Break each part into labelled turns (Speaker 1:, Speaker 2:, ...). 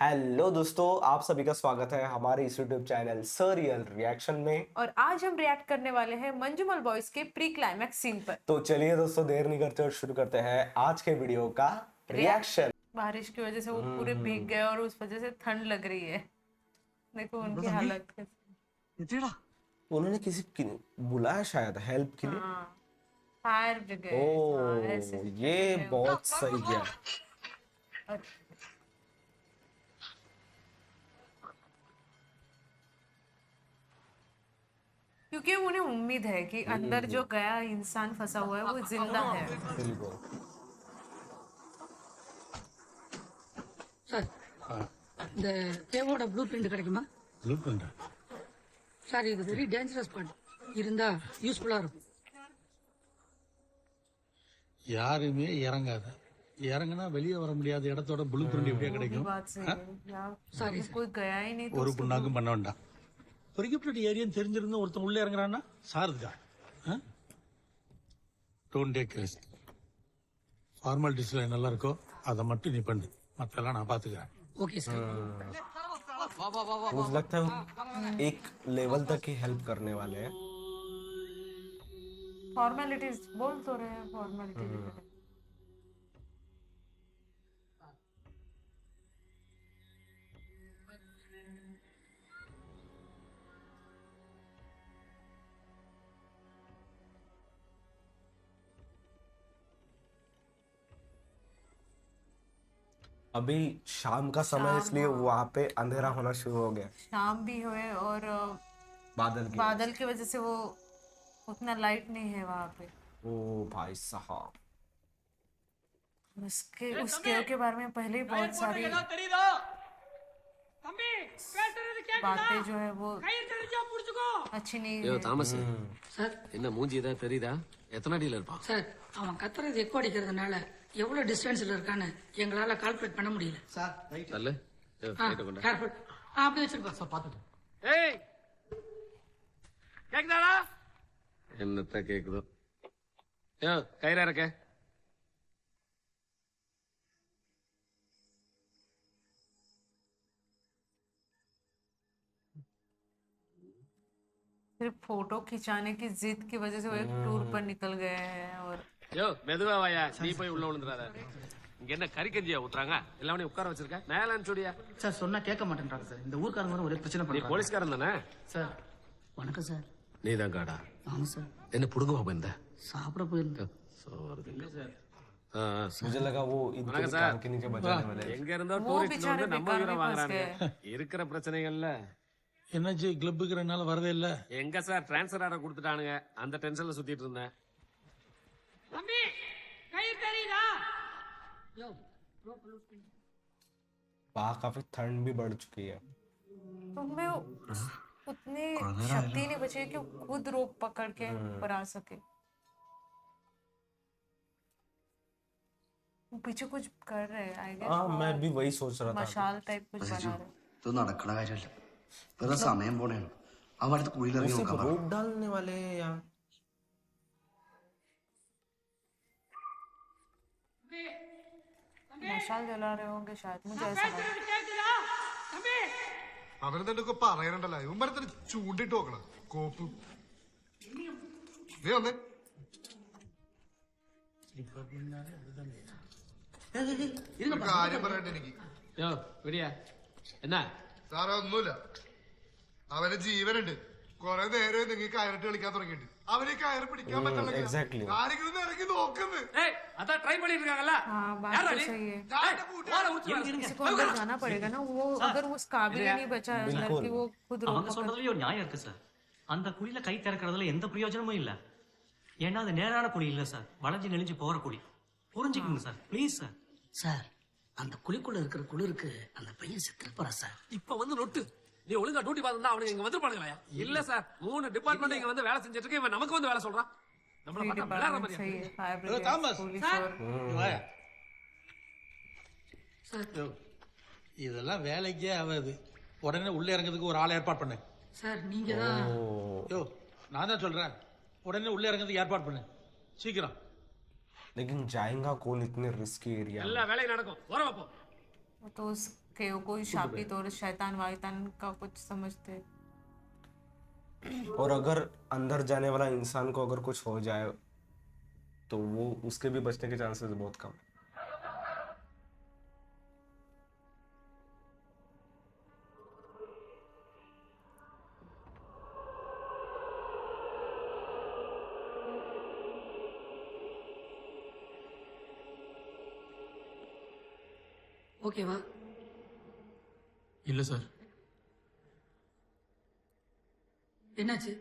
Speaker 1: Hello दोस्तों, आप सभी का स्वागत है हमारे इस यूट्यूब चैनल सरियल रिएक्शन में।
Speaker 2: और आज हम रिएक्ट करने वाले हैं मंजूमल बॉयज के प्री क्लाइमैक्स सीन पर।
Speaker 1: तो चलिए दोस्तों, देर नहीं करते और शुरू करते हैं आज के वीडियो का रिएक्शन।
Speaker 2: बारिश की वजह से वो पूरे भीग गए और उस वजह से ठंड लग रही है। देखो उनकी हालत कैसी।
Speaker 1: उन्होंने किसी की बुलाया शायद हेल्प के लिए।
Speaker 2: हाँ, फायर ब्रिगेड। हाँ, ऐसे
Speaker 1: ओ, ये बहुत सही किया।
Speaker 2: क्योंकि उन्हें उम्मीद है कि अंदर जो गया इंसान फंसा हुआ है वो जिंदा है।
Speaker 1: बिल्कुल।
Speaker 3: சார் இந்த தேவோட ப்ளூ பிரிண்ட் கிடைக்குமா?
Speaker 4: ப்ளூ பிரிண்ட்
Speaker 3: சார் இது வெரி டேஞ்சரஸ் ஸ்பாட், இருந்தா யூஸ்ஃபுல்லா இருக்கும்.
Speaker 4: யாருமே இறங்காத, இறங்குனா வெளியே வர முடியாத இடத்தோட ப்ளூ பிரிண்ட் எப்படியா கிடைக்கும்?
Speaker 2: बात सही है यार,
Speaker 3: Sorry,
Speaker 2: कोई गया ही नहीं तो
Speaker 4: ஒரு புண்ணாக்கும் பண்ண வேண்டாம். ப்ரிகிப்டட் ஏரியான்னு தெரிஞ்சிருந்து ஒருத்தன் உள்ள இறங்குறான்னா சாருதா. Don't take risk. ஃபார்மாலிட்டிஸ்ல நல்லா இருக்கோ அதை மட்டும் நீ பண்ணு, மற்றெல்லாம் நான் பாத்துக்கிறேன்.
Speaker 3: Okay sir.
Speaker 1: मुझे लगता है एक लेवल तक ही हेल्प करने वाले हैं।
Speaker 2: फॉर्मेलिटीज बोल तो रहे हैं, फॉर्मेलिटीज।
Speaker 1: अभी शाम का समय, इसलिए वहां पे अंधेरा होना शुरू हो गया।
Speaker 2: शाम भी हुए और
Speaker 1: बादल
Speaker 2: की वजह से वो उतना लाइट नहीं है वहां पे।
Speaker 1: ओ भाई साहब,
Speaker 2: उसके के बारे में पहले ही बहुत सारी बातें जो है वो अच्छी नहीं है।
Speaker 5: தாமஸ்,
Speaker 3: சார்
Speaker 5: என்ன மூஞ்சி ஏதாவது தெரியுதா? எத்தனை அடியில இருப்பான்?
Speaker 3: சார் அவன் கத்துறது எக்கோ அடிக்கிறதுனால எவ்வளவு டிஸ்டன்ஸ்ல இருக்கான்னு எங்களால கால்குலேட் பண்ண முடியல.
Speaker 5: நல்ல
Speaker 3: கேர்ஃபுல். அப்படி வச்சிருப்பா சார், பாத்துட்டேன்.
Speaker 5: ஏய், கேக்குதாடா? என்னத்த கேக்குதோ? யோ, கயிறா இருக்க?
Speaker 2: सिर्फ फोटो खिंचाने की जिद की वजह से वो एक टूर पर निकल गए हैं। और
Speaker 5: யோ, மெதுவா வாயா, நீ போய் உள்ள விழுந்துறாத. இங்க என்ன கறி கஞ்சியா ஊத்துறாங்க? எல்லாமே உட்கார வச்சிருக்க, மேல அனுப்பிச்சுடியா?
Speaker 6: சார் சொன்னா கேட்க மாட்டேன்றாங்க சார். இந்த ஊர்க்காரங்க ஒரே பிரச்சனை
Speaker 5: நீ
Speaker 6: பண்றாங்க.
Speaker 5: போலீஸ்காரன் தானே?
Speaker 6: சார் வணக்கம் சார்.
Speaker 5: நீதான் காடா?
Speaker 6: ஆமா சார்.
Speaker 5: என்ன புடுங்குவா போயிருந்த?
Speaker 6: சாப்பிட போயிருந்தேன்.
Speaker 1: मुझे लगा वो इनके
Speaker 5: வணக்கம்
Speaker 1: कान
Speaker 5: சார்.
Speaker 1: के नीचे बजाने वाले हैं।
Speaker 5: எங்க இருந்தோ
Speaker 2: वो
Speaker 5: டூரிஸ்ட்
Speaker 2: बेचारे
Speaker 5: வந்து நம்ம
Speaker 2: बेकार
Speaker 5: ஊரை
Speaker 2: में
Speaker 5: வாங்குறாங்க.
Speaker 2: फंस
Speaker 5: இருக்கிற பிரச்சனைகள்ல
Speaker 4: என்னாச்சு, கிளப்புக்கு என்னால வரவே இல்ல.
Speaker 5: எங்க சார் டிரான்ஸ்ஃபர் ஆர்டர் கொடுத்துட்டானுங்க, அந்த டென்ஷன்ல சுத்திட்டு இருந்தேன்.
Speaker 3: தம்பி கயிறு தெரியுதா? யோ
Speaker 1: वहाँ काफी ठंड भी बढ़ चुकी है।
Speaker 2: तुम्हें उतनी शक्ति नहीं बची है कि वो खुद रोप पकड़ के ऊपर आ सके। वो पीछे कुछ कर रहे हैं, आई
Speaker 1: हाँ,
Speaker 2: गेस
Speaker 1: मैं भी वही सोच रहा था।
Speaker 2: मशाल टाइप कुछ बना रहे हैं।
Speaker 7: ഇത് നടക്കണ കാര്യമല്ല, വെറുതെ സമയം പോണേണ്. അവൻ അടുത്ത് കുഴിയിൽ
Speaker 1: वो
Speaker 7: ഇറങ്ങി
Speaker 1: सिर्फ
Speaker 7: നോക്കാൻ പറ.
Speaker 1: रोप डालने वाले हैं यहाँ।
Speaker 2: मशाल जला रहे होंगे शायद, मुझे ऐसा लगा।
Speaker 8: അവനെന്തൊക്കെ പറയാനുണ്ടല്ലോ, ഇവൻ മരത്തിന് ചൂണ്ടിട്ട് നോക്കണം കോപ്പ്. നീ വന്നേ. ഒരു കാര്യം പറയണ്ട എനിക്ക്.
Speaker 5: யோ விடியா, என்ன
Speaker 8: സാറേ ഒന്നുമില്ല, അവന് ജീവനുണ്ട്. കൊറേ നേരം നിങ്ങൾ കയറിട്ട് കളിക്കാൻ തുടങ്ങിയിട്ട് അവന് ഈ കയറ് പിടിക്കാൻ
Speaker 1: exactly.
Speaker 8: പറ്റില്ല. ആരെങ്കിലും ഒന്ന് ഇറങ്ങി നോക്കുന്നു.
Speaker 5: ஏய், அதான் ட்ரை பண்ணிட்டு இருக்காங்கல்ல.
Speaker 2: हाँ, बात
Speaker 5: யாரா
Speaker 2: तो
Speaker 5: நீ?
Speaker 2: सही है।
Speaker 5: ஏய்,
Speaker 2: किसी को अंदर जाना पड़ेगा ना, वो अगर उस काबिल ही नहीं बचा है अंदर कि वो खुद रोक
Speaker 6: அவங்க
Speaker 2: पकड़।
Speaker 6: சொல்றதுலயும் ஒரு நியாயம் இருக்கு சார். அந்த குழியில கை திறக்கிறதுல எந்த பிரயோஜனமும் இல்ல. ஏன்னா அது நேரான குழி இல்ல சார், வளைஞ்சு நெளிஞ்சு போற குழி. புரிஞ்சுக்கோங்க சார், ப்ளீஸ் சார்.
Speaker 3: சார் அந்த குழிக்குள்ள இருக்கிற குளிருக்கு அந்த பையன் செத்துற போறா சார்.
Speaker 5: இப்ப வந்து நொட்டு. நீ ஒழுங்கா டியூட்டி பார்த்தா அவனுக்கு இங்க வந்துருப்பானுங்களா? இல்ல சார், 3 டிபார்ட்மெண்ட் இங்க வந்து வேலை செஞ்சுட்டு இருக்கு, இவன் நமக்கு வந்து வேலை சொல்றான். நம்மள
Speaker 2: Three
Speaker 5: பார்த்தா விளையாடுற
Speaker 2: department
Speaker 5: மாதிரியா?
Speaker 2: सही है, फायर ब्रिगेड,
Speaker 4: தாமஸ்.
Speaker 2: पुलिस और
Speaker 4: வாயா. யோ, இதெல்லாம் வேலைக்கே ஆகாது. உடனே உள்ள இறங்கிறதுக்கு ஒரு ஆள் ஏற்பாடு பண்ணு.
Speaker 3: சார் நீங்க தான்.
Speaker 4: யோ, நான் தான் சொல்றேன், உடனே உள்ள இறங்கிறதுக்கு ஏற்பாடு பண்ணு, சீக்கிரம்.
Speaker 1: लेकिन जाएगा कौन इतने रिस्की एरिया में?
Speaker 5: எல்லா வேலையும் நடக்கும். வர வைப்போம்.
Speaker 2: तो उस कि वो कोई शापित और शैतान वायतान का कुछ समझते।
Speaker 1: और अगर अंदर जाने वाला इंसान को अगर कुछ हो जाए तो वो उसके भी बचने के चांसेस बहुत कम है।
Speaker 3: ஓகேவா?
Speaker 9: இல்லை சார்,
Speaker 3: என்னாச்சு?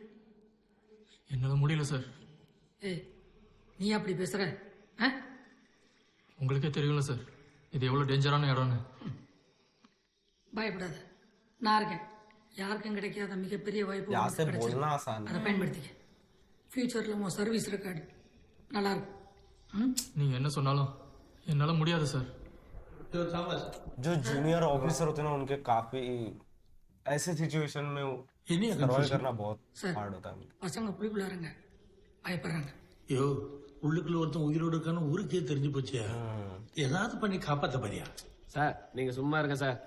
Speaker 9: என்னால் முடியல சார்.
Speaker 3: ஏய், நீ அப்படி பேசுற? ஆ?
Speaker 9: உங்களுக்கே தெரியும்ல சார், இது எவ்வளோ டேஞ்சரான இடம்னு.
Speaker 3: பயப்படாத, நான் இருக்கேன். யாருக்கும் கிடைக்காத மிகப்பெரிய வாய்ப்பு
Speaker 1: यहाँ
Speaker 3: உனக்கு
Speaker 1: से
Speaker 3: கிடைச்சிருக்கு.
Speaker 1: बोलना आसान है।
Speaker 3: அதை பயன்படுத்திக்க. ஃபியூச்சரில் உன் சர்வீஸ் ரெக்கார்டு நல்லா இருக்கும். ம்?
Speaker 9: நீங்கள் என்ன சொன்னாலும் என்னால் முடியாது சார்.
Speaker 1: जो जूनियर ऑफिसर होते हैं ना उनके काफी ऐसे सिचुएशन में
Speaker 4: इन्हीं
Speaker 1: सर्वाइव करना बहुत
Speaker 3: சார்,
Speaker 1: हार्ड होता है।
Speaker 3: பசங்க புள்ளிக்குள்ள இருங்க, பயப்படுறாங்க.
Speaker 4: ஐயோ, உள்ளுக்குள்ள ஒருத்தன் உயிரோடு இருக்கான்னு ஊருக்கே தெரிஞ்சு போச்சியா? ஏதாவது பண்ணி காப்பாத்த பாரியா?
Speaker 5: சார் நீங்க சும்மா இருங்க சார்.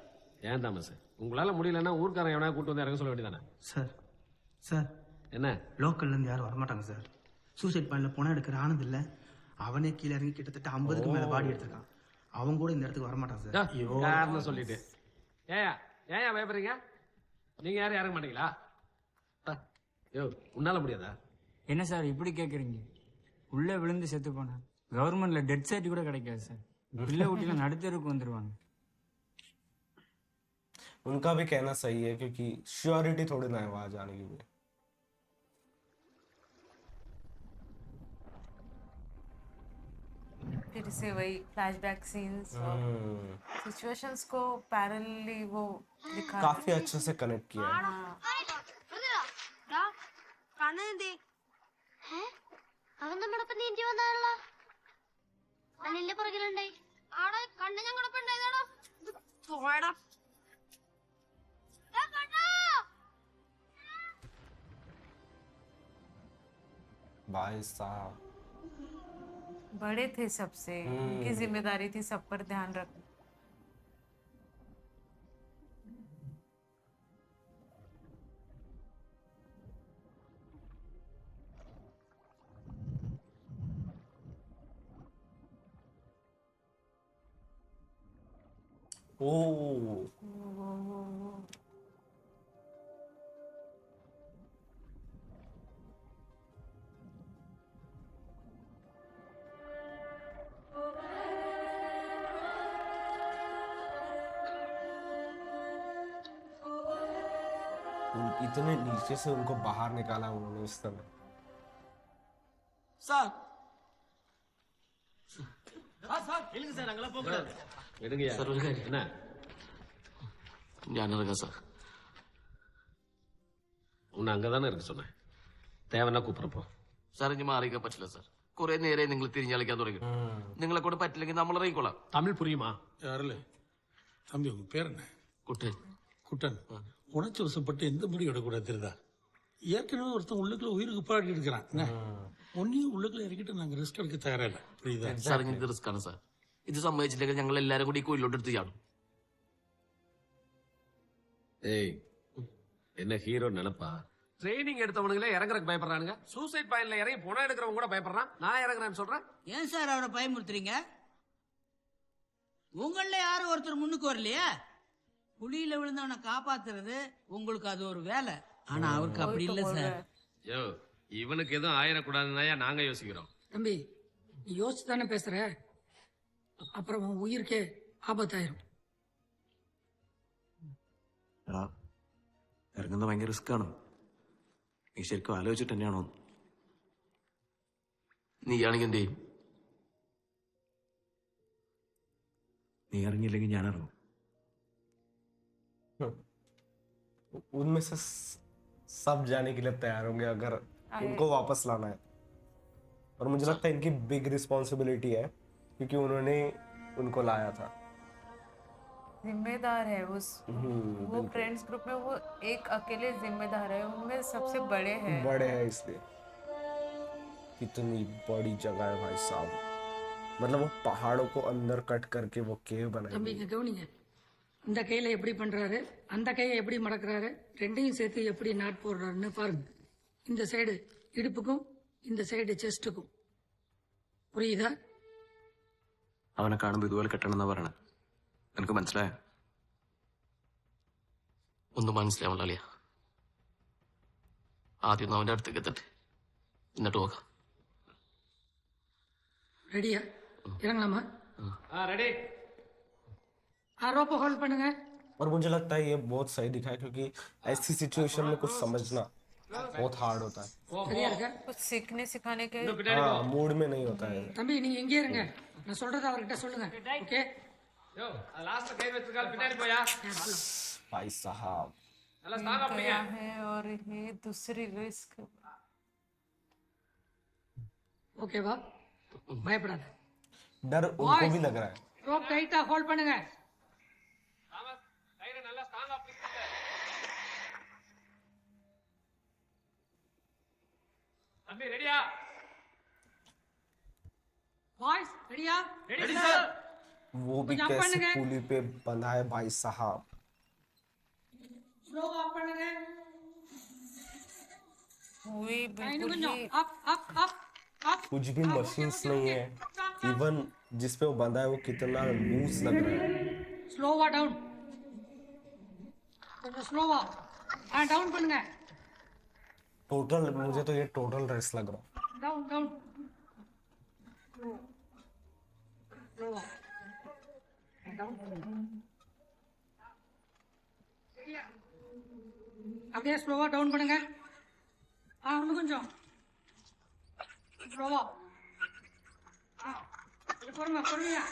Speaker 5: ஏன் தாமஸ், உங்களால முடியலன்னா ஊர்க்காரன் எவனா கூட்டு வந்து இறங்க சொல்ல வேண்டியதானே?
Speaker 6: சார் சார்
Speaker 5: என்ன
Speaker 6: லோக்கல்லேருந்து யாரும் வரமாட்டாங்க சார். சூசைட் பாயிண்டில் பணம் எடுக்கிற ஆனது இல்லை, அவனே கீழே இறங்கி கிட்டத்தட்ட 50க்கு மேலே பாடி எடுத்திருக்கான். அவன் கூட இந்த இடத்துக்கு வரமாட்டான் சார்.
Speaker 5: காரணம் சொல்லிட்டு ஏயா ஏன் பயப்படுறீங்க? நீங்க யாரும் இறங்க மாட்டீங்களா? யோ, உன்னால முடியாதா?
Speaker 10: என்ன சார் இப்படி கேட்குறீங்க? உள்ளே விழுந்து செத்து போனேன், கவர்மெண்ட்ல டெட் சர்டிஃபிகேட் கூட கிடைக்காது சார். பிள்ளை ஊட்டியில் நடுத்தருக்கு வந்துடுவாங்க.
Speaker 1: उनका भी कहना सही है क्योंकि श्योरिटी थोड़ी ना है वहां जाने की भी।
Speaker 2: फिर से वही फ्लैशबैक सीन्स और सिचुएशंस को पैरेलली वो दिखा
Speaker 1: काफी अच्छे से कनेक्ट किया है।
Speaker 11: അവൻ നമ്മുടെ ഒപ്പം നീന്തി വന്നാണല്ലോ. അനിലിന്റെ പുറകിലുണ്ടായി ആടെ കണ്ണു ഞങ്ങളൊപ്പം ഉണ്ടായതാണോ?
Speaker 1: भाई साहब
Speaker 2: बड़े थे सबसे, उनकी जिम्मेदारी थी सब पर ध्यान रखना।
Speaker 1: ओ इतने नीचे से उनको बाहर निकाला उन्होंने इस समय।
Speaker 5: சார்
Speaker 6: இல்லைங்க சார், அங்கெல்லாம் போகக்கூடாது.
Speaker 5: எடுங்கய்யா.
Speaker 6: சார், ஒரு காரியம்.
Speaker 5: என்ன
Speaker 6: ஞானம் இருக்கா சார்?
Speaker 5: உன்னை அங்கதானே இருக்க சொன்னேன். தேவைன்னா கூப்பிடுறப்போ.
Speaker 6: സാർ ഇനി മാറിക്കാൻ പറ്റില്ല സാർ. കുറെ നേരെ നിങ്ങൾ തിരിഞ്ഞളിക്കാൻ തുടങ്ങി. നിങ്ങളെ കൂടെ പറ്റില്ലെങ്കിൽ നമ്മൾ ഇറങ്ങിക്കോളാം.
Speaker 5: தமிழ் புரியுமா?
Speaker 4: யாருல தம்பி, உங்க பேர் என்ன?
Speaker 6: കുട്ടൻ.
Speaker 4: குட்டன். உணர்ச்சி வசப்பட்டு எந்த முடிவு எடுக்கக்கூடாது தெரியுதா? ஏற்கனவே ஒருத்தன் உள்ளுக்குள்ள உயிருக்கு போராடி இருக்கிறான். ஒன்னையும் உள்ளுக்குள்ள இறக்கிட்டு நாங்க ரிஸ்க் எடுக்க தயாரா இல்ல, புரியுதா?
Speaker 6: സാർ ഇത് റിസ്ക് ആണ് സാർ. ഇത് സമ്മതിച്ചില്ലെങ്കിൽ ഞങ്ങൾ എല്ലാരും കൂടി ഈ കോയിലോട്ട് എടുത്ത് ചാടും.
Speaker 5: ஏய், என்ன ஹீரோ நினைப்பா? ட்ரைனிங் எடுத்தவனுங்களே இறங்குறதுக்கு பயப்படுறானுங்க. சூசைட் பாயிண்ட்ல இறங்கி பணம் எடுக்கிறவங்க கூட பயப்படுறான். நான் இறங்குறேன்னு சொல்றேன்.
Speaker 10: ஏன் சார் அவரை பயமுறுத்துறீங்க? உங்கள யாரும் ஒருத்தர் முன்னுக்கு வரலையா? குழியில விழுந்தவனை காப்பாத்துறது உங்களுக்கு அது ஒரு வேலை. ஆனா அவருக்கு அப்படி இல்ல சார்.
Speaker 5: யோ, இவனுக்கு எதுவும் ஆயிடக்கூடாதுன்னு நாங்க யோசிக்கிறோம்.
Speaker 3: தம்பி, நீ யோசிச்சு தானே பேசுற? அப்புறம் உன் உயிருக்கே ஆபத்தாயிரும்.
Speaker 6: ഇറങ്ങുന്നത് ഭയങ്കര റിസ്ക് ആണ്. നീ ശരിക്കും ആലോചിച്ചിട്ട് തന്നെയാണോ? നീ ആണെങ്കിൽ എന്ത് ചെയ്യും? നീ ഇറങ്ങിയില്ലെങ്കിൽ ഞാൻ ഇറങ്ങും.
Speaker 1: उनमें से सब जाने के लिए तैयार होंगे अगर उनको वापस लाना है। और मुझे लगता है इनकी बिग रिस्पॉन्सिबिलिटी है क्योंकि उन्होंने उनको लाया था।
Speaker 2: जिम्मेदार है उस वो फ्रेंड्स ग्रुप में वो एक अकेले जिम्मेदार है, उनमें सबसे बड़े हैं।
Speaker 1: बड़े हैं इसलिए। कितनी बड़ी जगह है भाई साहब, मतलब वो पहाड़ों को अंदर कट करके वो केव बनाई।
Speaker 3: தம்பி, இங்க கவனிங்க. இந்த கையில எப்படி பண்றாரு, அந்த கையை எப்படி மடக்குறாரு, ரெண்டையும் சேர்த்து எப்படி நாட் போடுறாருன்னு பாருங்க. இந்த சைடு இடுப்புக்கும் இந்த சைடு ചെസ്റ്റുக்கும். പുരിയുതാ?
Speaker 12: അവനെ കാണുമ്പോൾ ഇതുപോലെ കെട്ടണമെന്നാ പറയണേ. നിനക്ക് മനസ്സിലായോ?
Speaker 9: ഒന്നും മനസ്സിലാവില്ല അളിയ. ആദ്യം ഒന്ന് അവന്റെ അടുത്തേക്ക് എത്തട്ടെ, എന്നിട്ട് നോക്കാം.
Speaker 3: ரெடியா? இறங்கலாமா?
Speaker 5: ரெடி.
Speaker 3: रोप होल्ड பண்ணுங்க.
Speaker 1: और मुझे लगता है ये बहुत सही दिखा है क्योंकि ऐसी सिचुएशन में कुछ समझना बहुत हार्ड होता है.
Speaker 3: சரியா இருக்கா?
Speaker 2: कुछ सीखने सिखाने के
Speaker 1: हाँ, मूड में नहीं होता है.
Speaker 3: தம்பி நீங்க எங்கே இருங்க, நான் சொல்றத அவர்கிட்ட சொல்லுங்க. ஓகே?
Speaker 5: யோ லாஸ்ட்ல கை வச்சிருக்கால் பின்னாடி போயா.
Speaker 1: भाई साहब
Speaker 5: நல்லா ஸ்ட்ராங்கா
Speaker 2: गया
Speaker 5: பிடிங்க.
Speaker 2: है और ये दूसरी रिस्क.
Speaker 3: ஓகேவா? பயப்படாத.
Speaker 1: डर उनको भी लग रहा है.
Speaker 3: ரோப் டைட்டா ஹோல்ட் பண்ணுங்க.
Speaker 5: தாமஸ் கயிறை நல்லா ஸ்ட்ராங்கா பிடிங்க. தம்பி ரெடியா?
Speaker 3: பாய்ஸ் ரெடியா?
Speaker 5: Ready sir.
Speaker 1: वो भी
Speaker 3: जंप
Speaker 1: कैसे
Speaker 3: பண்ணுங்க.
Speaker 1: पुली पे बंधा है भाई साहब.
Speaker 3: ஸ்லோவா அப் பண்ணுங்க.
Speaker 2: मूवी
Speaker 3: இன்னும்
Speaker 2: बिल्कुल
Speaker 3: கொஞ்சம்
Speaker 2: ही
Speaker 3: அப் अप अप अप.
Speaker 1: कुछ भी मशीन्स नहीं है. इवन जिसपे वो बंधा है वो कितना लूज लग रहा है.
Speaker 3: ஸ்லோவா டவுன். கொஞ்சம் ஸ்லோவா. டவுன் பண்ணுங்க.
Speaker 1: टोटल मुझे तो ये टोटल रेस लग रहा है.
Speaker 3: Down down. ஸ்லோவா. டவுன் பண்ணுங்க. அப்படியே ஸ்லோவா டவுன் பண்ணுங்க. இன்னும் கொஞ்சம் ஸ்லோவா. பொறுமை பொறுமையா.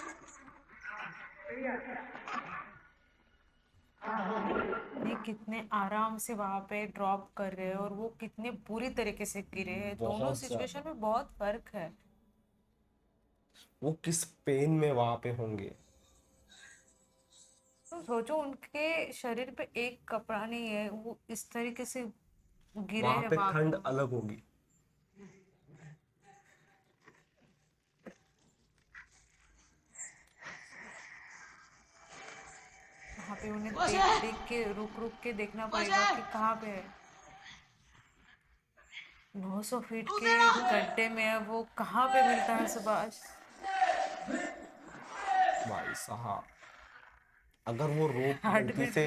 Speaker 2: ये कितने आराम से वहां पे ड्रॉप कर रहे हैं और वो कितने बुरी तरीके से गिरे हैं. दोनों
Speaker 1: बहुत
Speaker 2: सिचुएशन में बहुत फर्क है.
Speaker 1: वो किस पेन में वहां पे होंगे.
Speaker 2: तो सोचो उनके शरीर पे एक कपड़ा नहीं है, वो इस तरीके से गिरे
Speaker 1: वहां
Speaker 2: हैं
Speaker 1: पे
Speaker 2: वहां
Speaker 1: ठंड अलग होगी.
Speaker 2: वहां पे उन्हें देख देख के रुक रुक के देखना पड़ेगा कि कहाँ पे है. 900 फीट के गड्ढे में है, वो कहाँ पे मिलता है सुभाष.
Speaker 1: भाई साहब अगर वो रोप
Speaker 2: Heart
Speaker 1: गलती
Speaker 2: beat.
Speaker 1: से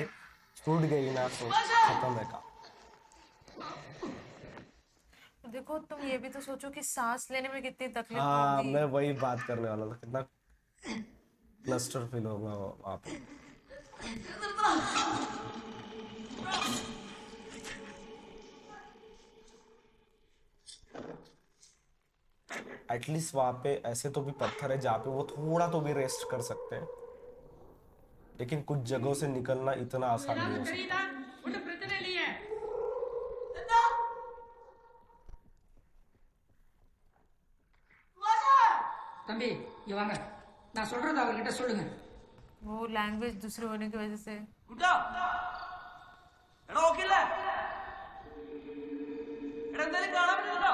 Speaker 1: टूट गई ना तो खत्म है काम.
Speaker 2: देखो तुम ये भी तो सोचो कि सांस लेने में कितनी तकलीफ
Speaker 1: हाँ
Speaker 2: होगी.
Speaker 1: मैं वही बात करने वाला था. कितना क्लस्टर फील होगा वहां पे. एटलीस्ट वहां पे ऐसे तो भी पत्थर है जहाँ पे वो थोड़ा तो भी रेस्ट कर सकते हैं. लेकिन कुछ जगहों से निकलना इतना आसान नहीं हो सकता.
Speaker 3: தெரியுதா? ஒன்றும் பிரச்சனை இல்லையே. தம்பி இங்க வாங்க, நான் சொல்றத அவர்கிட்ட சொல்லுங்க.
Speaker 2: वो लैंग्वेज दूसरी होने की वजह से
Speaker 6: കുട്ടാ എടാ ഓക്കെയല്ലേ? എടാ എന്തായാലും കാണാൻ പറ്റുന്നുണ്ടോ?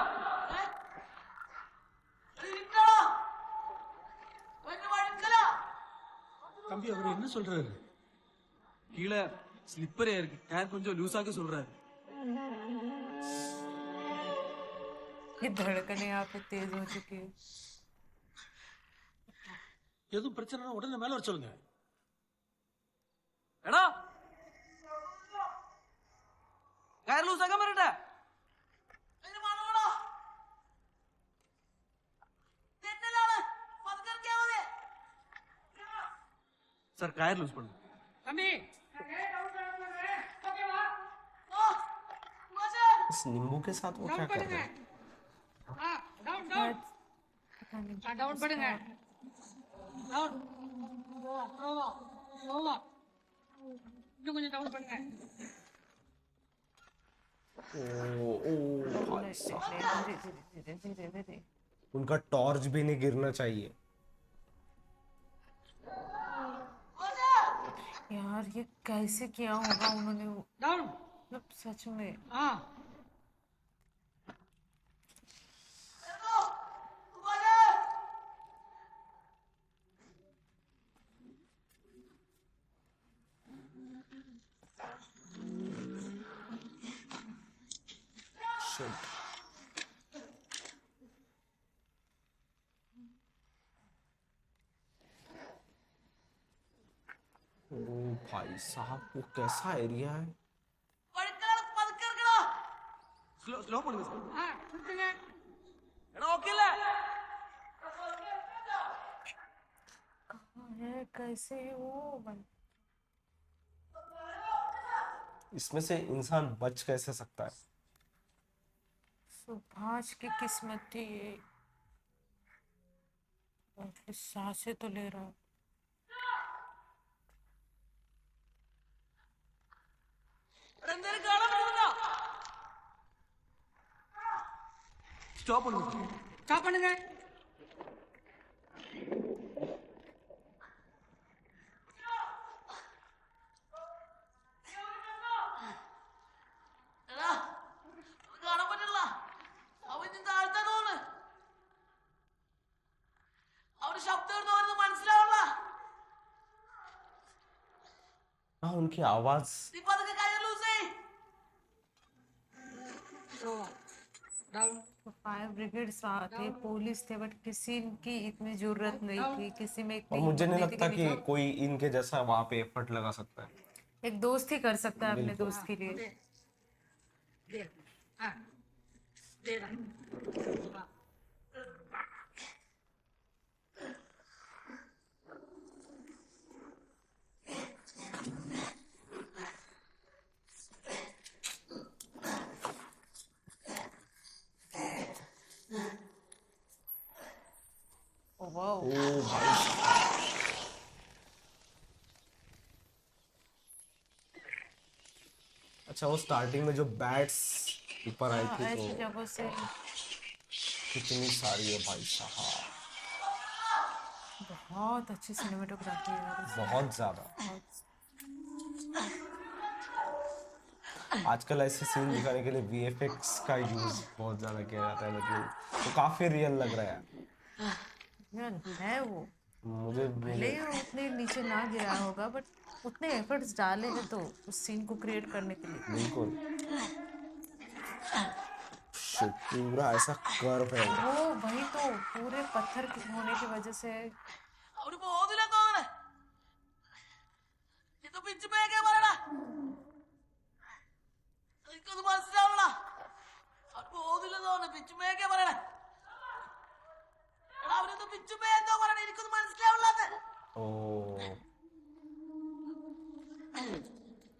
Speaker 4: தம்பி அவர் என்ன சொல்றாரு?
Speaker 10: கீழே ஸ்லிப்பரே இருக்கு, டயர் கொஞ்சம் லூஸாக்க சொல்றாரு.
Speaker 2: ये धड़कने यहाँ पे तेज हो चुकी है.
Speaker 4: எதுவும் பிரச்சனைனா உடனே மேல வர சொல்லுங்க.
Speaker 6: എടാ കയർ ലൂസാക്കാൻ പറയട്ടെ?
Speaker 10: சார் டயர் லூஸ் பண்ணுங்க.
Speaker 3: தம்பி
Speaker 1: इस नींबू के साथ वो क्या कर रहे हैं.
Speaker 3: Down down. டவுன் பண்ணுங்க. டவுன். ஸ்லோவா ஸ்லோவா. இன்னும் கொஞ்சம் டவுன் பண்ணுங்க.
Speaker 1: भाई साहब
Speaker 2: धीरे धीरे धीरे धीरे धीरे.
Speaker 1: उनका टॉर्च भी नहीं गिरना चाहिए.
Speaker 2: यार ये कैसे किया होगा उन्होंने,
Speaker 3: டவுன்.
Speaker 2: मतलब सच में.
Speaker 1: शिट। ओ भाई साहब, वो कैसा एरिया है।
Speaker 5: ஸ்லோ பண்ணுங்க சார்.
Speaker 3: நிறுத்துங்க.
Speaker 5: எடா ஓகேல?
Speaker 2: कहाँ है, कैसे वो
Speaker 1: इसमें से इंसान बच कैसे सकता है?
Speaker 2: सुभाष की किस्मत थी ये, एटलीस्ट सांसें तो ले रहा है।
Speaker 5: ஸ்டாப் பண்ணுங்க சார்.
Speaker 3: ஸ்டாப் பண்ணுங்க.
Speaker 1: हाँ, उनकी आवाज
Speaker 3: डाउन.
Speaker 2: फायर ब्रिगेड थे, पुलिस थे, बट किसी की इतनी जरूरत नहीं थी, किसी में
Speaker 1: और
Speaker 2: इतनी
Speaker 1: मुझे नहीं
Speaker 2: हिम्मत
Speaker 1: लगता
Speaker 2: थी
Speaker 1: कि
Speaker 2: निकाल-
Speaker 1: कोई इनके जैसा वहां पे एफर्ट लगा सकता है।
Speaker 2: एक दोस्त ही कर सकता है अपने
Speaker 1: बिल्कुल।
Speaker 2: दोस्त के लिए।
Speaker 3: दे. हाँ. दे रहा. हाँ.
Speaker 2: वाओ,
Speaker 1: ओ भाई साहब। अच्छा, वो स्टार्टिंग में जो बैट्स ऊपर आई थी
Speaker 2: ऐसी
Speaker 1: तो
Speaker 2: जगहों से
Speaker 1: कितनी सारी है भाई साहब,
Speaker 2: बहुत अच्छी सिनेमेटोग्राफी है यार इसमें।
Speaker 1: बहुत ज्यादा। आजकल ऐसे सीन दिखाने के लिए वीएफएक्स का यूज बहुत ज्यादा किया जाता है, लेकिन तो काफी रियल लग रहा है।
Speaker 2: यार है वो,
Speaker 1: मुझे
Speaker 2: भले ही वो उतने नीचे ना गिरा होगा, बट उतने एफर्ट्स डाले हैं तो उस सीन को क्रिएट करने के लिए।
Speaker 1: बिल्कुल। Shit, पूरा ऐसा कर्व है वो।
Speaker 2: वो वही तो, पूरे पत्थर के होने की वजह से
Speaker 1: ओ,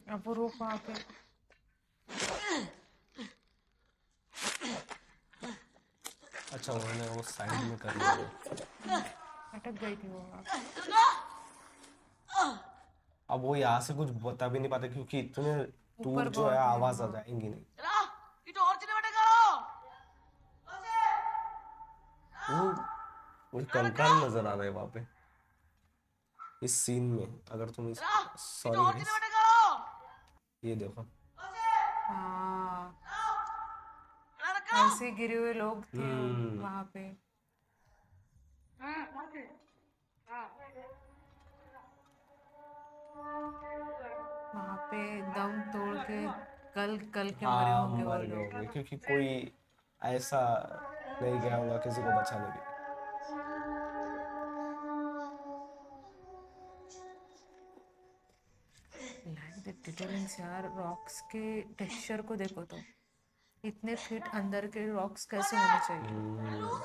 Speaker 2: अपरूप वहाँ पे
Speaker 1: अच्छा उन्होंने वो साइड में कर लिया।
Speaker 2: अटक गई थी वो वहाँ।
Speaker 1: अब वो यहाँ से कुछ बता भी नहीं पाते क्योंकि इतने दूर
Speaker 2: ऊपर
Speaker 1: जो है
Speaker 2: बहुत है,
Speaker 1: आवाज आ
Speaker 2: हाँ।
Speaker 1: जाएंगी नहीं। वो कंकाल नजर आ रहे हैं वहां पे इस सीन में। अगर तुम इस सॉरी ये देखो,
Speaker 2: हाँ, ऐसे गिरे हुए लोग थे वहाँ पे।
Speaker 3: हाँ. ओके. हाँ.
Speaker 2: वहाँ पे दम तोड़ के कल कल के मरे
Speaker 1: हाँ
Speaker 2: होंगे वो
Speaker 1: मर गए
Speaker 2: लोग।
Speaker 1: होंगे क्योंकि कोई ऐसा नहीं गया होगा किसी को बचाने के लिए।
Speaker 2: लाइक डिटेलिंग्स यार, रॉक्स के टेक्सचर को देखो तो, इतने फीट अंदर के रॉक्स कैसे होने चाहिए।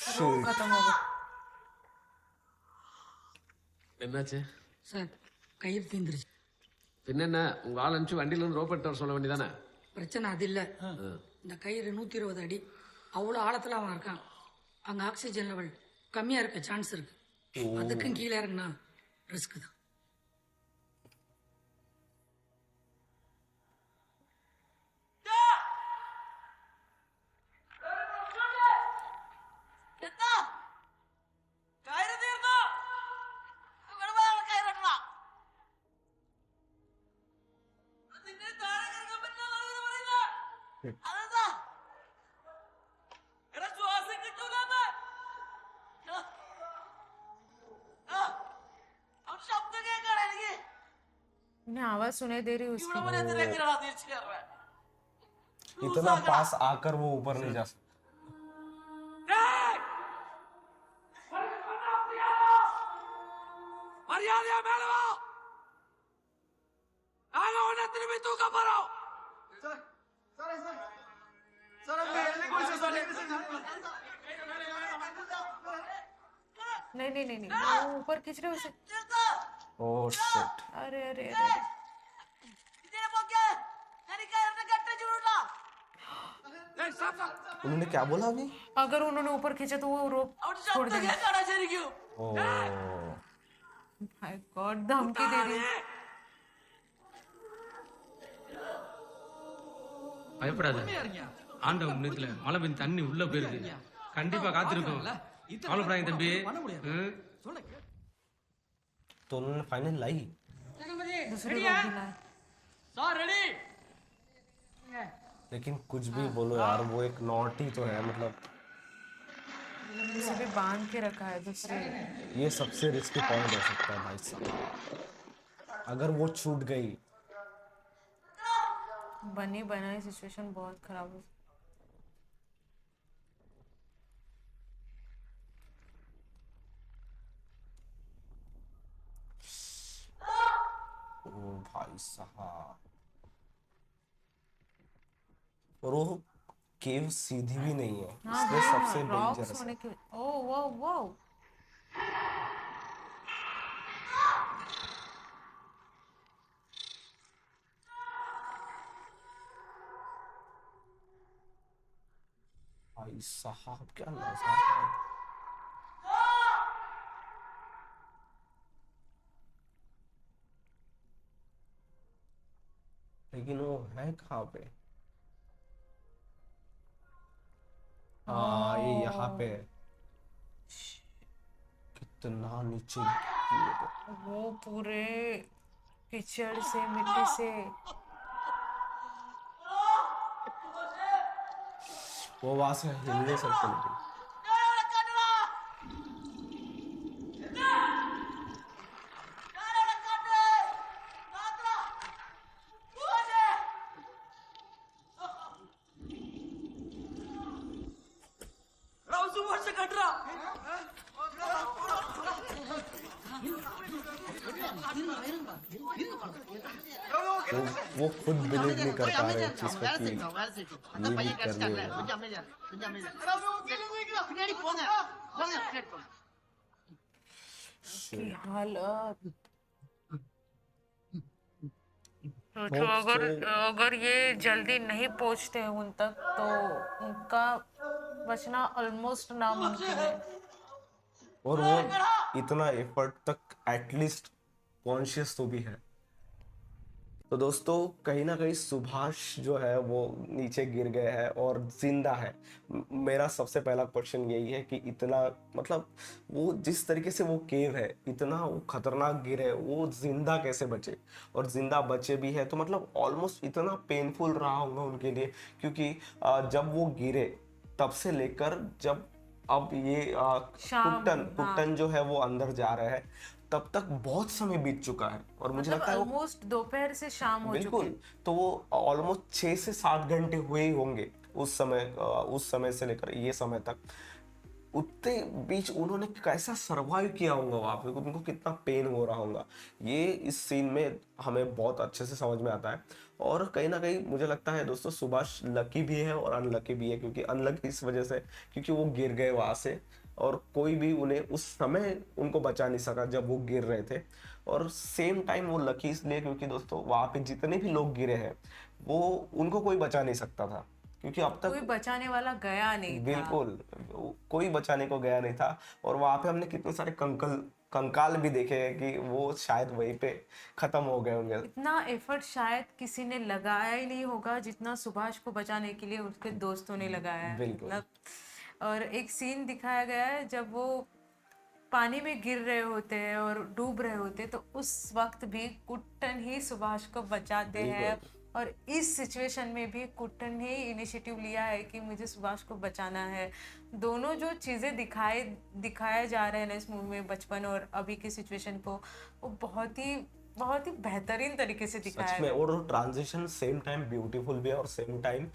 Speaker 1: Shit.
Speaker 2: खत्म हो गया।
Speaker 5: என்னாச்சு?
Speaker 3: சார் கயிறு தீந்துருச்சு.
Speaker 5: பின்னென்ன, உங்க ஆள் அனுப்பிச்சு வண்டியில இருந்து ரோப் எடுத்து வர சொல்ல வேண்டியதானே?
Speaker 3: பிரச்சனை அது இல்லை. இந்த கயிறு 120 அடி, அவ்வளோ ஆழத்தில் அவன் இருக்கான். அங்கே ஆக்சிஜன் லெவல் கம்மியாக இருக்க சான்ஸ் இருக்கு. அதுக்கும் கீழே இறங்குனா ரிஸ்க் தான்.
Speaker 2: उन्हें आवाज सुनाई दे रही है उसकी।
Speaker 1: इतना पास आकर वो ऊपर नहीं जा सकता।
Speaker 2: नहीं नहीं नहीं नहीं, वो ऊपर खींच रहे उसे।
Speaker 1: Oh shit.
Speaker 2: अरे अरे अरे,
Speaker 1: उन्होंने क्या बोला अभी?
Speaker 2: अगर उन्होंने ऊपर खींचा तो वो रोप छोड़ देंगे।
Speaker 1: ओह
Speaker 2: माय गॉड, धमकी दे रही है।
Speaker 13: பயப்படாத ஆண்டவன் முன்னத்துல மழை பெஞ்சு தண்ணி உள்ள போயிருக்கு கண்டிப்பா காத்திருக்கும் கவலைப்படாதீங்க தம்பி
Speaker 1: तो उन्होंने फाइनल लाई।
Speaker 2: दूसरे रोप भी लाए।
Speaker 1: लेकिन कुछ भी बोलो यार, वो एक नॉटी तो है, मतलब
Speaker 2: उसे भी बांध के रखा है दूसरे।
Speaker 1: ये सबसे रिस्की पॉइंट हो सकता है भाई साहब। अगर वो छूट गई,
Speaker 2: बनी बनाई सिचुएशन बहुत खराब हो।
Speaker 1: ओ भाई साहब, और वो केव सीधी भी नहीं है, इसलिए सबसे डेंजरस है।
Speaker 2: होने के ओह वो वो
Speaker 1: भाई साहब क्या नजारा है। लेकिन वो है कहाँ पे? हाँ, ये यहाँ पे है। कितना नीचे गिरे थे।
Speaker 2: वो पूरे कीचड़ से, मिट्टी से।
Speaker 1: वो वहां से हिल नहीं सकते लेकिन। वो खुद बिलीव नहीं कर पा रहे इस चीज को कि ये भी कर लिया।
Speaker 2: की हालत। सोचो अगर ये जल्दी नहीं पहुंचते हैं उन तक तो उनका बचना ऑलमोस्ट नामुमकिन है।
Speaker 1: और वो इतना एफर्ट तक एटलीस्ट कॉन्शियस तो भी है। तो दोस्तों कहीं ना कहीं सुभाष जो है वो नीचे गिर गए हैं और जिंदा है। मेरा सबसे पहला क्वेश्चन यही है कि इतना मतलब वो जिस तरीके से वो केव है, इतना वो खतरनाक गिरे, वो जिंदा कैसे बचे? और जिंदा बचे भी है तो मतलब ऑलमोस्ट इतना पेनफुल रहा होगा उनके लिए, क्योंकि जब वो गिरे तब से लेकर जब अब ये कुट्टन जो है वो अंदर जा रहा है, तब तक बहुत समय बीत चुका है। और मुझे लगता है
Speaker 2: ऑलमोस्ट दोपहर से शाम हो चुकी है।
Speaker 1: बिल्कुल, तो वो ऑलमोस्ट 6 से 7 घंटे हुए ही होंगे उस समय से लेकर ये समय तक। उतने बीच उन्होंने कैसा सरवाइव किया होगा वहां पे, उनको कितना पेन हो रहा होगा, ये इस सीन में हमें बहुत अच्छे से समझ में आता है। और कहीं ना कहीं मुझे लगता है दोस्तों सुभाष लकी भी है और अनलकी भी है, क्योंकि अनलकी इस वजह से क्योंकि वो गिर गए वहां से और कोई भी उन्हें उस समय उनको बचा नहीं सका जब वो गिर रहे थे। और सेम टाइम वो लकी इसलिए क्योंकि दोस्तों वहां पे जितने भी लोग गिरे हैं वो उनको कोई बचा नहीं सकता था, क्योंकि अब तक
Speaker 2: कोई बचाने वाला गया नहीं था।
Speaker 1: बिल्कुल, कोई बचाने को गया नहीं था। और वहां पे हमने कितने सारे कंकाल भी देखे हैं कि वो शायद वहीं पे खत्म हो गए होंगे।
Speaker 2: इतना एफर्ट शायद किसी ने लगाया ही नहीं होगा जितना सुभाष को बचाने के लिए उसके दोस्तों ने लगाया है।
Speaker 1: बिल्कुल।
Speaker 2: और एक सीन दिखाया गया है जब वो पानी में गिर रहे होते हैं और डूब रहे होते हैं, तो उस वक्त भी कुट्टन ही सुभाष को बचाते हैं। और इस सिचुएशन में भी कुट्टन ही इनिशिएटिव लिया है कि मुझे सुभाष को बचाना है। दोनों जो चीज़ें दिखाए जा रहे हैं ना इस मूवी में, बचपन और अभी की सिचुएशन को, वो बहुत ही बहुत ही बेहतरीन तरीके से दिखाया
Speaker 1: सच में। और वो ट्रांजिशन सेम टाइम ब्यूटीफुल भी है और सेम टाइम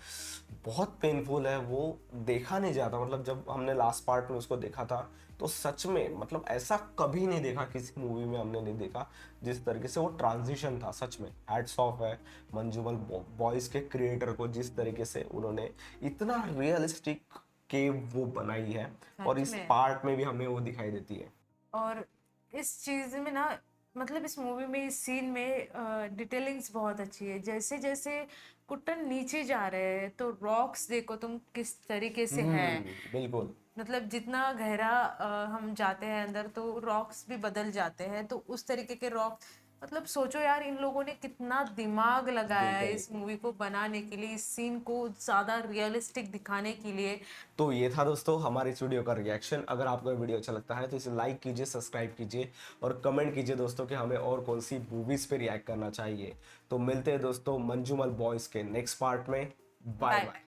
Speaker 1: बहुत पेनफुल है, वो देखा नहीं जाता। मतलब जब हमने लास्ट पार्ट में उसको देखा था तो सच में मतलब ऐसा कभी नहीं देखा, किसी मूवी में हमने नहीं देखा जिस तरीके से वो ट्रांजिशन था। सच में हैट्स ऑफ है मंजूमल बॉयज के क्रिएटर को, जिस तरीके से उन्होंने इतना रियलिस्टिक केव वो बनाई है और इस
Speaker 2: में।
Speaker 1: पार्ट में भी हमें वो दिखाई देती है।
Speaker 2: और इस चीज में ना, मतलब इस मूवी में, इस सीन में डिटेलिंग्स बहुत अच्छी है। जैसे जैसे कुट्टन नीचे जा रहे हैं तो रॉक्स देखो तुम किस तरीके से है।
Speaker 1: बिल्कुल।
Speaker 2: मतलब जितना गहरा हम जाते हैं अंदर तो रॉक्स भी बदल जाते हैं, तो उस तरीके के रॉक, मतलब सोचो यार इन लोगों ने कितना दिमाग लगाया है इस मूवी को बनाने के लिए, इस सीन को ज्यादा रियलिस्टिक दिखाने के लिए।
Speaker 1: तो ये था दोस्तों हमारे इस वीडियो का रिएक्शन। अगर आपको ये वीडियो अच्छा लगता है तो इसे लाइक कीजिए, सब्सक्राइब कीजिए और कमेंट कीजिए दोस्तों कि हमें और कौन सी मूवीज पे रिएक्ट करना चाहिए। तो मिलते हैं दोस्तों मंजूमल बॉयज के नेक्स्ट पार्ट में। Bye bye.